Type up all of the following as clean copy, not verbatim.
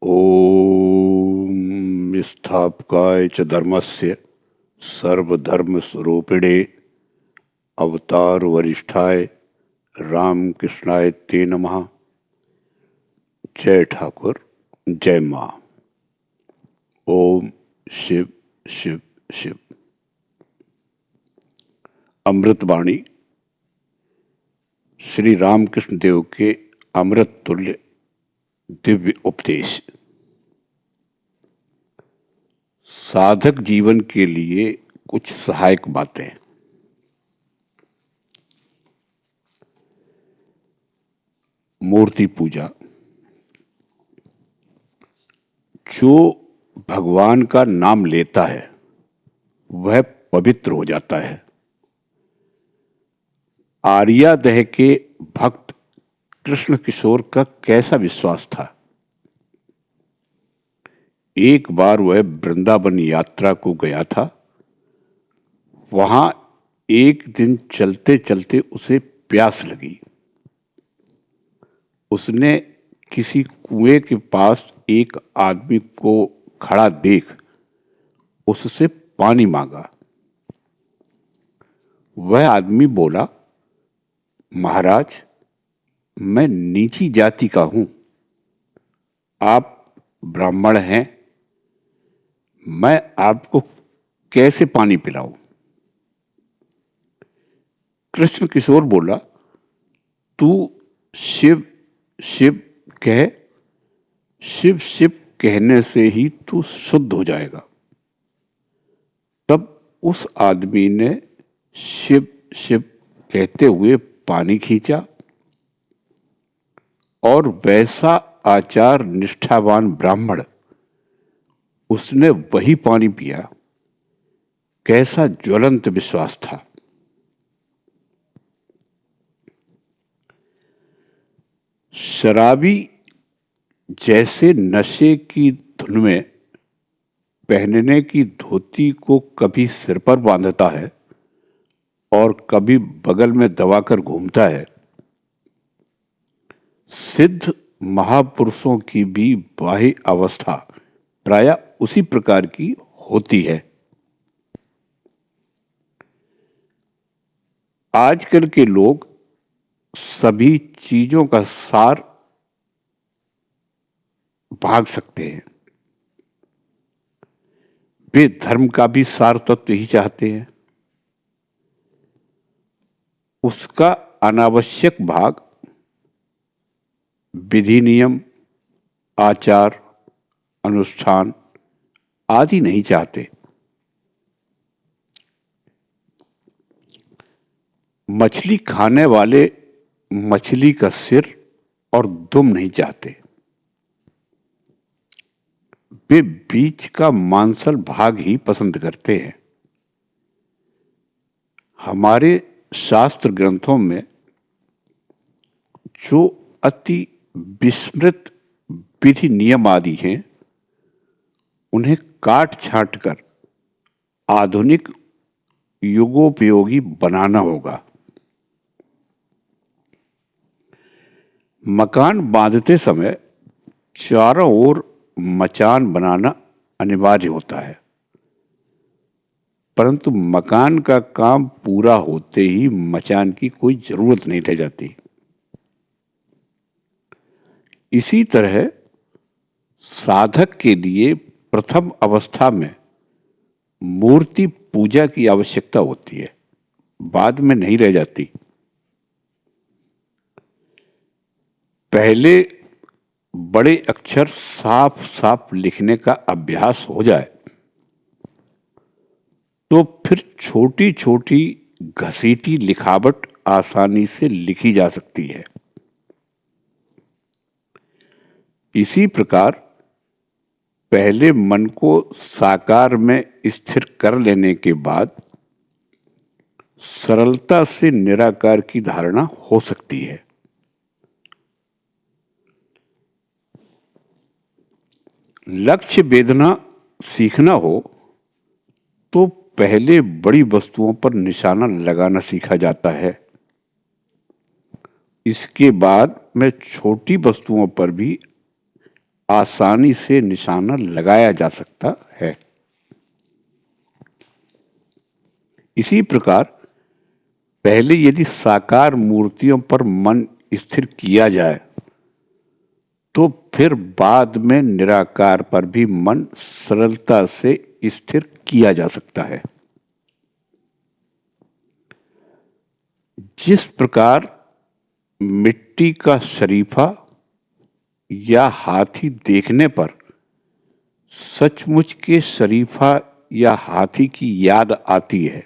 ॐ स्थापकाय च धर्मस्य सर्वधर्मस्वरूपिणे अवतार रामकृष्णाय ते नमः। जय ठाकुर, जय माँ। ओम शिव शिव शिव। अमृतवाणी श्री रामकृष्ण देव के अमृत तुल्य दिव्य उपदेश। साधक जीवन के लिए कुछ सहायक बातें। मूर्ति पूजा। जो भगवान का नाम लेता है वह पवित्र हो जाता है। आर्यादह के भक्त कृष्ण किशोर का कैसा विश्वास था। एक बार वह वृंदावन यात्रा को गया था। वहां एक दिन चलते चलते उसे प्यास लगी। उसने किसी कुएं के पास एक आदमी को खड़ा देख उससे पानी मांगा। वह आदमी बोला, महाराज, मैं नीची जाति का हूं, आप ब्राह्मण हैं, मैं आपको कैसे पानी पिलाऊं। कृष्ण किशोर बोला, तू शिव शिव कह, शिव शिव कहने से ही तू शुद्ध हो जाएगा। तब उस आदमी ने शिव शिव कहते हुए पानी खींचा और वैसा आचार निष्ठावान ब्राह्मण उसने वही पानी पिया। कैसा ज्वलंत विश्वास था। शराबी जैसे नशे की धुन में पहनने की धोती को कभी सिर पर बांधता है और कभी बगल में दबाकर घूमता है, सिद्ध महापुरुषों की भी बाह्य अवस्था प्रायः उसी प्रकार की होती है। आजकल के लोग सभी चीजों का सार भाग सकते हैं। वे धर्म का भी सार तत्व ही चाहते हैं। उसका अनावश्यक भाग विधि नियम, आचार अनुष्ठान आदि नहीं चाहते। मछली खाने वाले मछली का सिर और दुम नहीं चाहते। वे बीच का मांसल भाग ही पसंद करते हैं। हमारे शास्त्र ग्रंथों में जो अति विस्मृत विधि नियम आदि हैं, उन्हें काट छांट कर आधुनिक युगोपयोगी बनाना होगा। मकान बांधते समय चारों ओर मचान बनाना अनिवार्य होता है, परंतु मकान का काम पूरा होते ही मचान की कोई जरूरत नहीं रह जाती। इसी तरह साधक के लिए प्रथम अवस्था में मूर्ति पूजा की आवश्यकता होती है, बाद में नहीं रह जाती। पहले बड़े अक्षर साफ साफ लिखने का अभ्यास हो जाए तो फिर छोटी छोटी घसीटी लिखावट आसानी से लिखी जा सकती है। इसी प्रकार पहले मन को साकार में स्थिर कर लेने के बाद सरलता से निराकार की धारणा हो सकती है। लक्ष्य वेदना सीखना हो तो पहले बड़ी वस्तुओं पर निशाना लगाना सीखा जाता है। इसके बाद में छोटी वस्तुओं पर भी आसानी से निशाना लगाया जा सकता है। इसी प्रकार पहले यदि साकार मूर्तियों पर मन स्थिर किया जाए तो फिर बाद में निराकार पर भी मन सरलता से स्थिर किया जा सकता है। जिस प्रकार मिट्टी का शरीफा या हाथी देखने पर सचमुच के शरीफा या हाथी की याद आती है,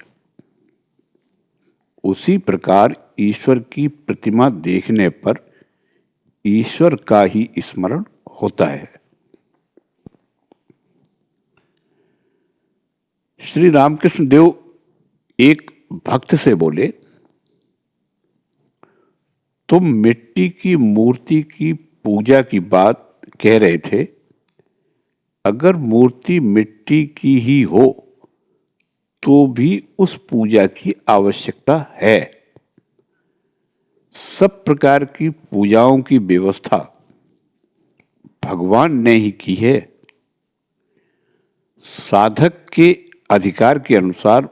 उसी प्रकार ईश्वर की प्रतिमा देखने पर ईश्वर का ही स्मरण होता है। श्री रामकृष्ण देव एक भक्त से बोले, तुम मिट्टी की मूर्ति की पूजा की बात कह रहे थे। अगर मूर्ति मिट्टी की ही हो तो भी उस पूजा की आवश्यकता है। सब प्रकार की पूजाओं की व्यवस्था भगवान ने ही की है। साधक के अधिकार के अनुसार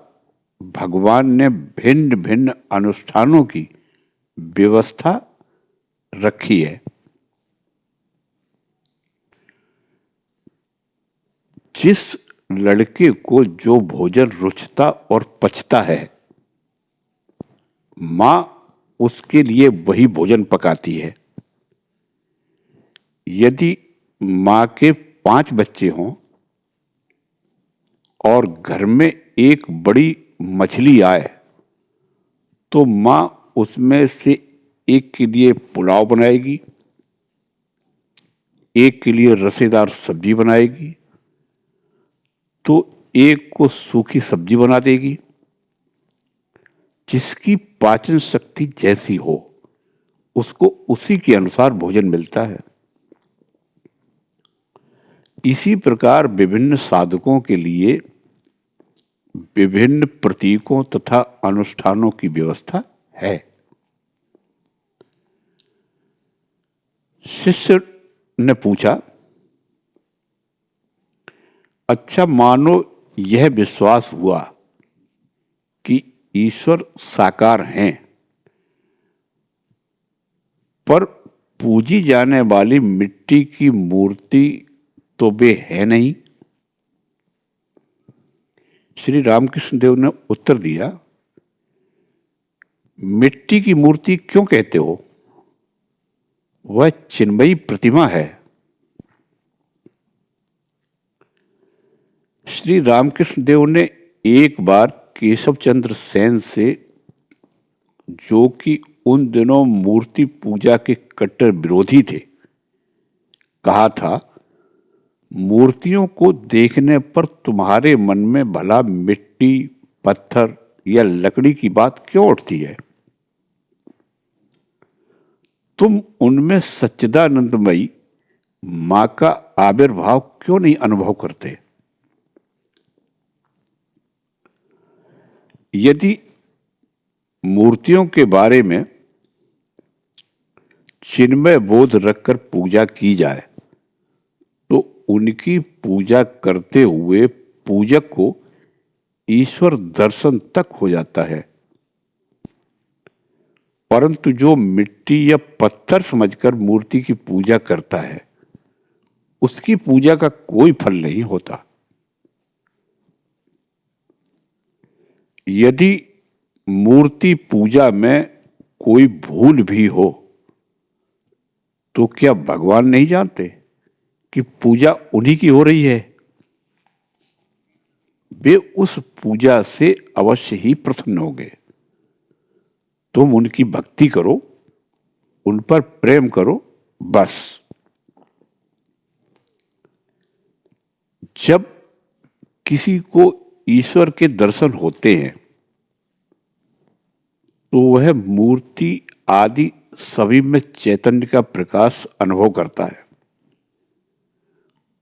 भगवान ने भिन्न भिन्न अनुष्ठानों की व्यवस्था रखी है। जिस लड़के को जो भोजन रुचता और पचता है, मां उसके लिए वही भोजन पकाती है। यदि मां के 5 बच्चे हों और घर में एक बड़ी मछली आए तो मां उसमें से एक के लिए पुलाव बनाएगी, एक के लिए रसेदार सब्जी बनाएगी, तो एक को सूखी सब्जी बना देगी। जिसकी पाचन शक्ति जैसी हो उसको उसी के अनुसार भोजन मिलता है। इसी प्रकार विभिन्न साधकों के लिए विभिन्न प्रतीकों तथा अनुष्ठानों की व्यवस्था है। शिष्य ने पूछा, अच्छा मानो यह विश्वास हुआ कि ईश्वर साकार हैं, पर पूजी जाने वाली मिट्टी की मूर्ति तो वे है नहीं। श्री रामकृष्ण देव ने उत्तर दिया, मिट्टी की मूर्ति क्यों कहते हो? वह चिन्मयी प्रतिमा है। श्री रामकृष्ण देव ने एक बार केशव चंद्र सेन से, जो कि उन दिनों मूर्ति पूजा के कट्टर विरोधी थे, कहा था, मूर्तियों को देखने पर तुम्हारे मन में भला मिट्टी, पत्थर या लकड़ी की बात क्यों उठती है? तुम उनमें सच्चिदानंदमयी मां का आविर्भाव क्यों नहीं अनुभव करते? यदि मूर्तियों के बारे में चिन्मय बोध रखकर पूजा की जाए तो उनकी पूजा करते हुए पूजक को ईश्वर दर्शन तक हो जाता है। परंतु जो मिट्टी या पत्थर समझकर मूर्ति की पूजा करता है, उसकी पूजा का कोई फल नहीं होता। यदि मूर्ति पूजा में कोई भूल भी हो तो क्या भगवान नहीं जानते कि पूजा उन्हीं की हो रही है? वे उस पूजा से अवश्य ही प्रसन्न होंगे। तुम उनकी भक्ति करो, उन पर प्रेम करो, बस। जब किसी को ईश्वर के दर्शन होते हैं तो वह मूर्ति आदि सभी में चैतन्य का प्रकाश अनुभव करता है।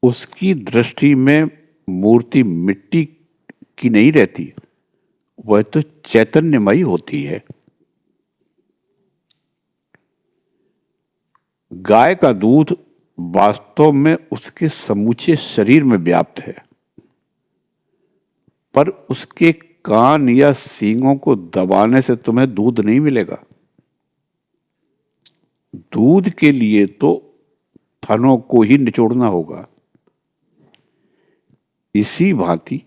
उसकी दृष्टि में मूर्ति मिट्टी की नहीं रहती, वह तो चैतन्यमयी होती है। गाय का दूध वास्तव में उसके समूचे शरीर में व्याप्त है, पर उसके कान या सींगों को दबाने से तुम्हें दूध नहीं मिलेगा। दूध के लिए तो थनों को ही निचोड़ना होगा। इसी भांति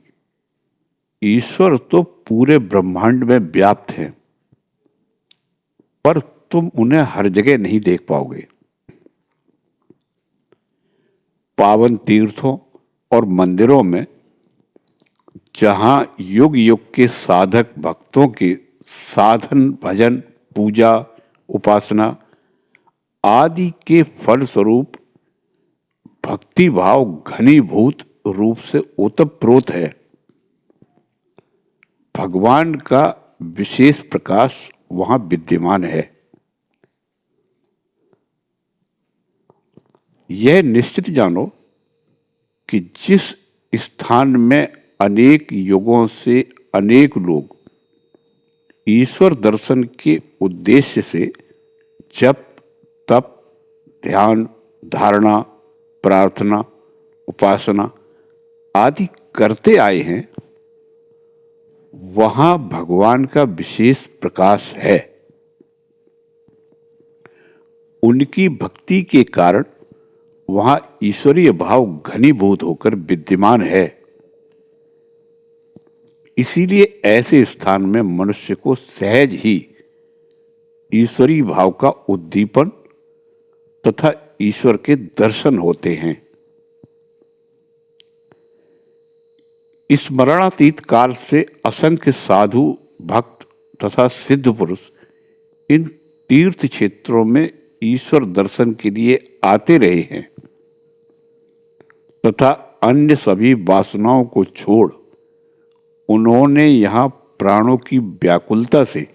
ईश्वर तो पूरे ब्रह्मांड में व्याप्त है, पर तुम उन्हें हर जगह नहीं देख पाओगे। पावन तीर्थों और मंदिरों में जहां युग युग के साधक भक्तों के साधन, भजन, पूजा, उपासना आदि के फल स्वरूप भक्ति भाव घनीभूत रूप से ओतप्रोत है, भगवान का विशेष प्रकाश वहां विद्यमान है। यह निश्चित जानो कि जिस स्थान में अनेक युगों से अनेक लोग ईश्वर दर्शन के उद्देश्य से जप, तप, ध्यान, धारणा, प्रार्थना, उपासना आदि करते आए हैं, वहां भगवान का विशेष प्रकाश है। उनकी भक्ति के कारण वहां ईश्वरीय भाव घनीभूत होकर विद्यमान है। इसीलिए ऐसे स्थान में मनुष्य को सहज ही ईश्वरीय भाव का उद्दीपन तथा ईश्वर के दर्शन होते हैं। स्मरणातीत काल से असंख्य साधु, भक्त तथा सिद्ध पुरुष इन तीर्थ क्षेत्रों में ईश्वर दर्शन के लिए आते रहे हैं तथा अन्य सभी वासनाओं को छोड़ उन्होंने यहाँ प्राणों की व्याकुलता से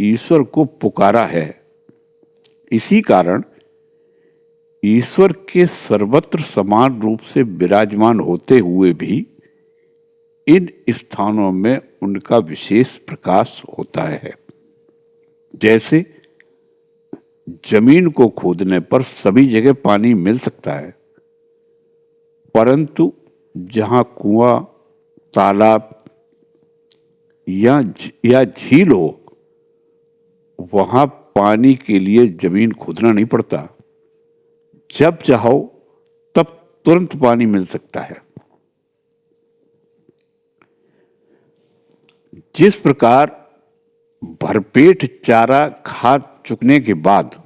ईश्वर को पुकारा है। इसी कारण ईश्वर के सर्वत्र समान रूप से विराजमान होते हुए भी इन स्थानों में उनका विशेष प्रकाश होता है। जैसे जमीन को खोदने पर सभी जगह पानी मिल सकता है, परंतु जहां कुआं, तालाब या झील हो, वहां पानी के लिए जमीन खोदना नहीं पड़ता। जब चाहो तब तुरंत पानी मिल सकता है। जिस प्रकार भरपेट चारा खा चुकने के बाद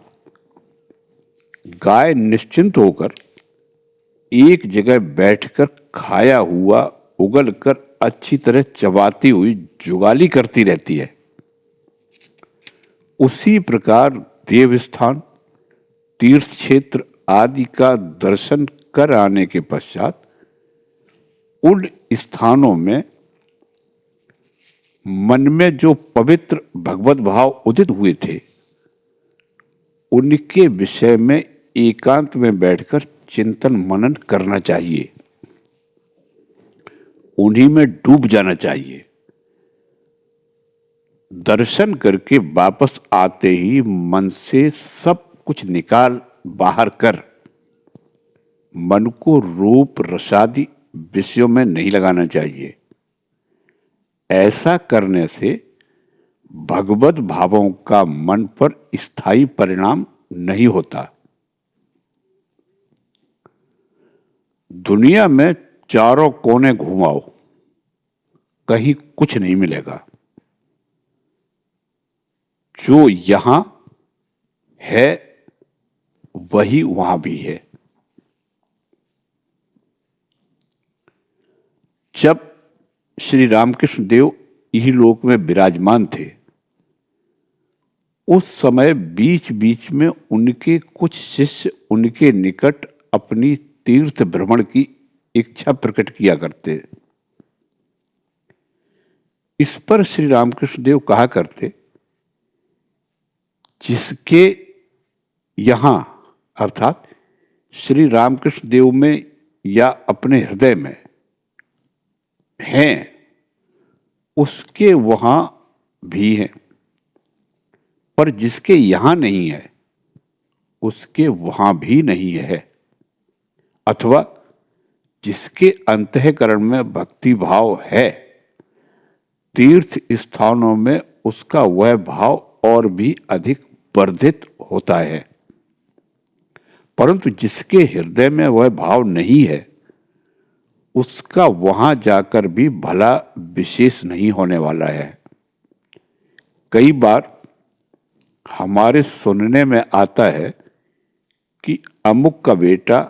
गाय निश्चिंत होकर एक जगह बैठकर खाया हुआ उगल कर अच्छी तरह चबाती हुई जुगाली करती रहती है, उसी प्रकार देवस्थान, तीर्थ क्षेत्र आदि का दर्शन कर आने के पश्चात उन स्थानों में मन में जो पवित्र भगवत भाव उदित हुए थे, उनके विषय में एकांत में बैठकर चिंतन मनन करना चाहिए, उन्हीं में डूब जाना चाहिए। दर्शन करके वापस आते ही मन से सब कुछ निकाल बाहर कर मन को रूप रसादि विषयों में नहीं लगाना चाहिए। ऐसा करने से भगवत भावों का मन पर स्थायी परिणाम नहीं होता। दुनिया में चारों कोने घुमाओ, कहीं कुछ नहीं मिलेगा। जो यहां है वही वहां भी है। जब श्री रामकृष्ण देव यही लोक में विराजमान थे, उस समय बीच बीच में उनके कुछ शिष्य उनके निकट अपनी तीर्थ भ्रमण की इच्छा प्रकट किया करते। इस पर श्री रामकृष्ण देव कहा करते, जिसके यहां अर्थात श्री रामकृष्ण देव में या अपने हृदय में हैं, उसके वहां भी हैं, पर जिसके यहां नहीं है उसके वहां भी नहीं है। अथवा जिसके अंतःकरण में भक्ति भाव है, तीर्थ स्थानों में उसका वह भाव और भी अधिक वर्धित होता है। परंतु जिसके हृदय में वह भाव नहीं है, उसका वहां जाकर भी भला विशेष नहीं होने वाला है। कई बार हमारे सुनने में आता है कि अमुक का बेटा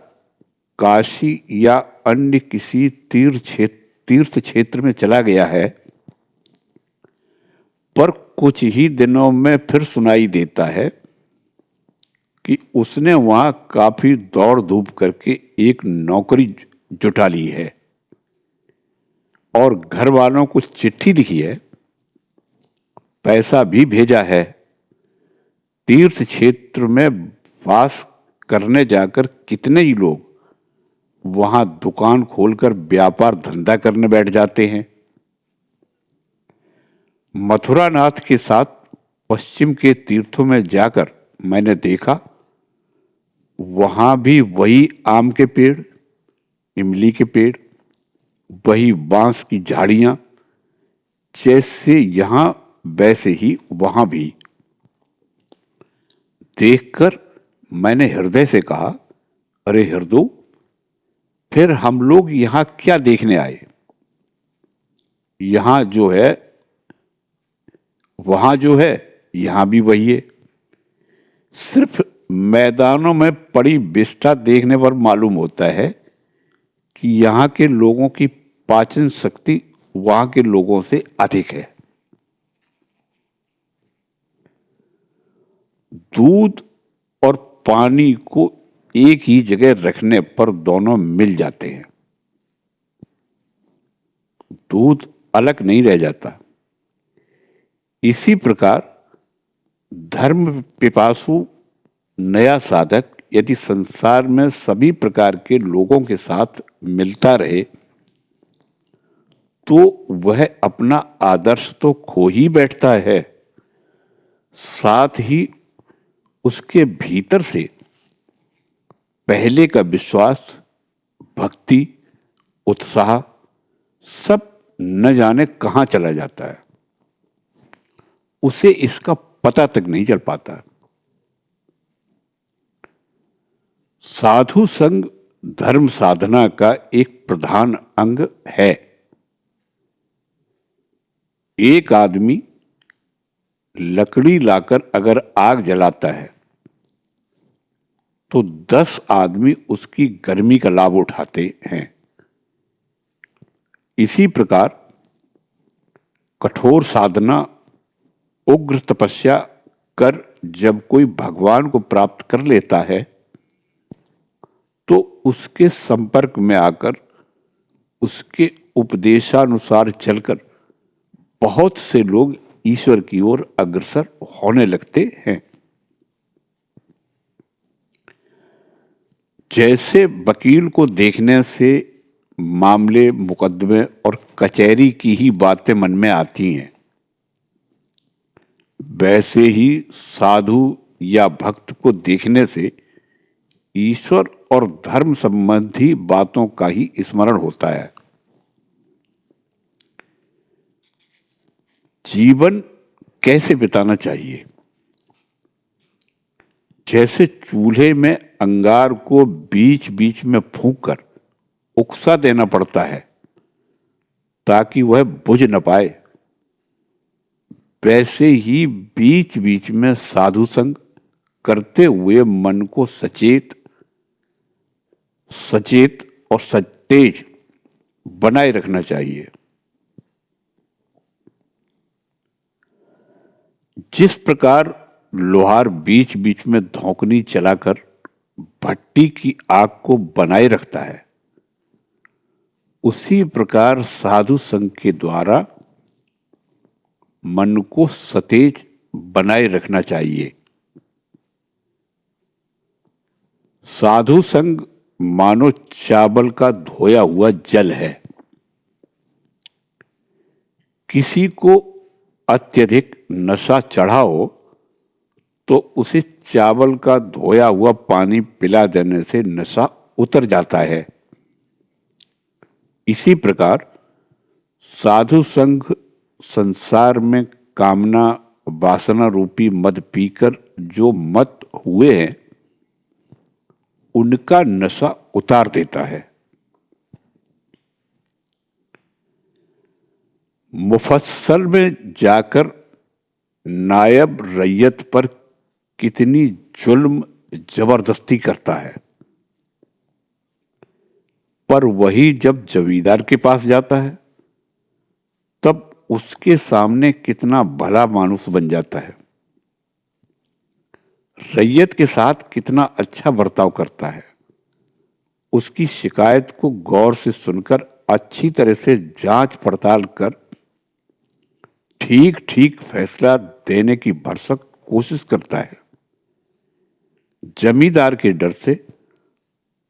काशी या अन्य किसी तीर्थ क्षेत्र में चला गया है, पर कुछ ही दिनों में फिर सुनाई देता है कि उसने वहां काफी दौड़ धूप करके एक नौकरी जुटा ली है और घर वालों को चिट्ठी लिखी है, पैसा भी भेजा है। तीर्थ क्षेत्र में वास करने जाकर कितने ही लोग वहां दुकान खोलकर व्यापार धंधा करने बैठ जाते हैं। मथुरानाथ के साथ पश्चिम के तीर्थों में जाकर मैंने देखा, वहां भी वही आम के पेड़, इमली के पेड़, वही बांस की झाड़ियां, जैसे यहां वैसे ही वहां भी। देखकर मैंने हृदय से कहा, अरे हृदय, फिर हम लोग यहां क्या देखने आए? यहां जो है वहां जो है, यहां भी वही है। सिर्फ मैदानों में पड़ी विष्ठा देखने पर मालूम होता है कि यहां के लोगों की पाचन शक्ति वहां के लोगों से अधिक है। दूध और पानी को एक ही जगह रखने पर दोनों मिल जाते हैं, दूध अलग नहीं रह जाता। इसी प्रकार धर्म पिपासु नया साधक यदि संसार में सभी प्रकार के लोगों के साथ मिलता रहे, तो वह अपना आदर्श तो खो ही बैठता है, साथ ही उसके भीतर से पहले का विश्वास, भक्ति, उत्साह सब न जाने कहां चला जाता है। उसे इसका पता तक नहीं चल पाता। साधु संग धर्म साधना का एक प्रधान अंग है। एक आदमी लकड़ी लाकर अगर आग जलाता है, तो 10 आदमी उसकी गर्मी का लाभ उठाते हैं। इसी प्रकार कठोर साधना, उग्र तपस्या कर जब कोई भगवान को प्राप्त कर लेता है, तो उसके संपर्क में आकर उसके उपदेशानुसार चलकर बहुत से लोग ईश्वर की ओर अग्रसर होने लगते हैं। जैसे वकील को देखने से मामले, मुकदमे और कचहरी की ही बातें मन में आती हैं, वैसे ही साधु या भक्त को देखने से ईश्वर और धर्म संबंधी बातों का ही स्मरण होता है। जीवन कैसे बिताना चाहिए? जैसे चूल्हे में अंगार को बीच बीच में फूंककर उकसा देना पड़ता है ताकि वह बुझ न पाए, वैसे ही बीच बीच में साधु संग करते हुए मन को सचेत और सतेज बनाए रखना चाहिए। जिस प्रकार लोहार बीच बीच में धौंकनी चलाकर भट्टी की आग को बनाए रखता है, उसी प्रकार साधु संग के द्वारा मन को सतेज बनाए रखना चाहिए। साधु संग मानो चावल का धोया हुआ जल है। किसी को अत्यधिक नशा चढ़ा हो तो उसे चावल का धोया हुआ पानी पिला देने से नशा उतर जाता है। इसी प्रकार साधु संघ संसार में कामना वासना रूपी मद पीकर जो मत हुए हैं उनका नशा उतार देता है। मुफस्सल में जाकर नायब रैयत पर कितनी जुल्म जबरदस्ती करता है, पर वही जब जमींदार के पास जाता है तब उसके सामने कितना भला मानुस बन जाता है, रैयत के साथ कितना अच्छा बर्ताव करता है, उसकी शिकायत को गौर से सुनकर अच्छी तरह से जांच पड़ताल कर ठीक ठीक फैसला देने की भरसक कोशिश करता है। जमींदार के डर से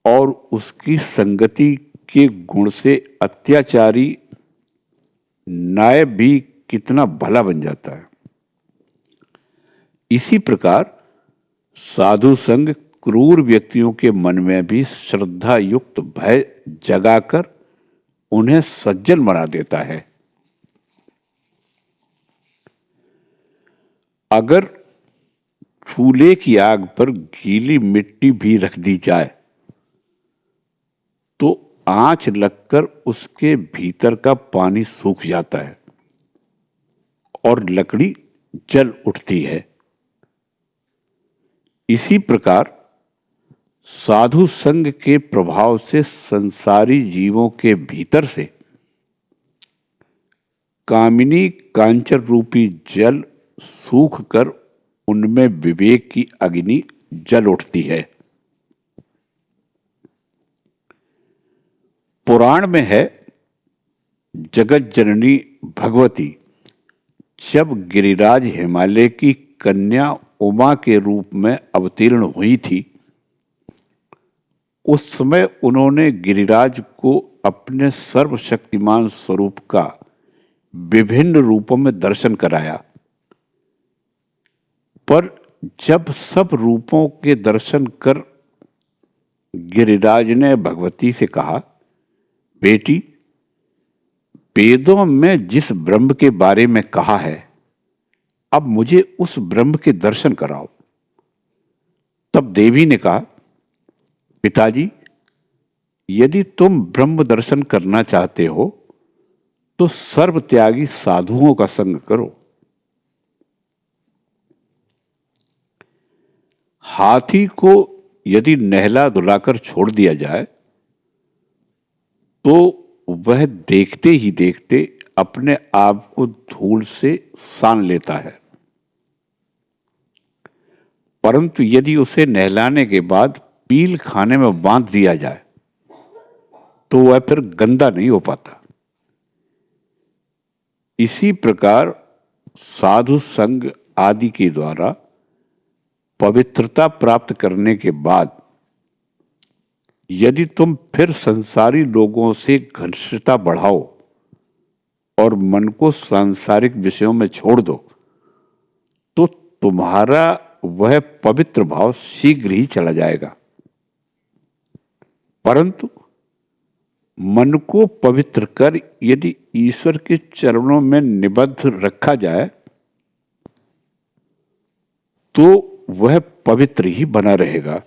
और उसकी संगति के गुण से अत्याचारी नायब भी कितना भला बन जाता है। इसी प्रकार साधु संग क्रूर व्यक्तियों के मन में भी श्रद्धा युक्त भय जगाकर उन्हें सज्जन बना देता है। अगर चूल्हे की आग पर गीली मिट्टी भी रख दी जाए तो आंच लगकर उसके भीतर का पानी सूख जाता है और लकड़ी जल उठती है। इसी प्रकार साधु संग के प्रभाव से संसारी जीवों के भीतर से कामिनी कांचन रूपी जल सूख कर उनमें विवेक की अग्नि जल उठती है। पुराण में है, जगत जननी भगवती जब गिरिराज हिमालय की कन्या उमा के रूप में अवतीर्ण हुई थी, उस समय उन्होंने गिरिराज को अपने सर्वशक्तिमान स्वरूप का विभिन्न रूपों में दर्शन कराया। पर जब सब रूपों के दर्शन कर गिरिराज ने भगवती से कहा, बेटी, वेदों में जिस ब्रह्म के बारे में कहा है, अब मुझे उस ब्रह्म के दर्शन कराओ। तब देवी ने कहा, पिताजी, यदि तुम ब्रह्म दर्शन करना चाहते हो तो सर्वत्यागी साधुओं का संग करो। हाथी को यदि नहला धुलाकर छोड़ दिया जाए तो वह देखते ही देखते अपने आप को धूल से सान लेता है, परंतु यदि उसे नहलाने के बाद पील खाने में बांध दिया जाए तो वह फिर गंदा नहीं हो पाता। इसी प्रकार साधु संग आदि के द्वारा पवित्रता प्राप्त करने के बाद यदि तुम फिर संसारी लोगों से घनिष्ठता बढ़ाओ और मन को सांसारिक विषयों में छोड़ दो तो तुम्हारा वह पवित्र भाव शीघ्र ही चला जाएगा। परंतु मन को पवित्र कर यदि ईश्वर के चरणों में निबद्ध रखा जाए तो वह पवित्र ही बना रहेगा।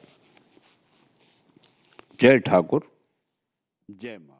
जय ठाकुर, जय मां।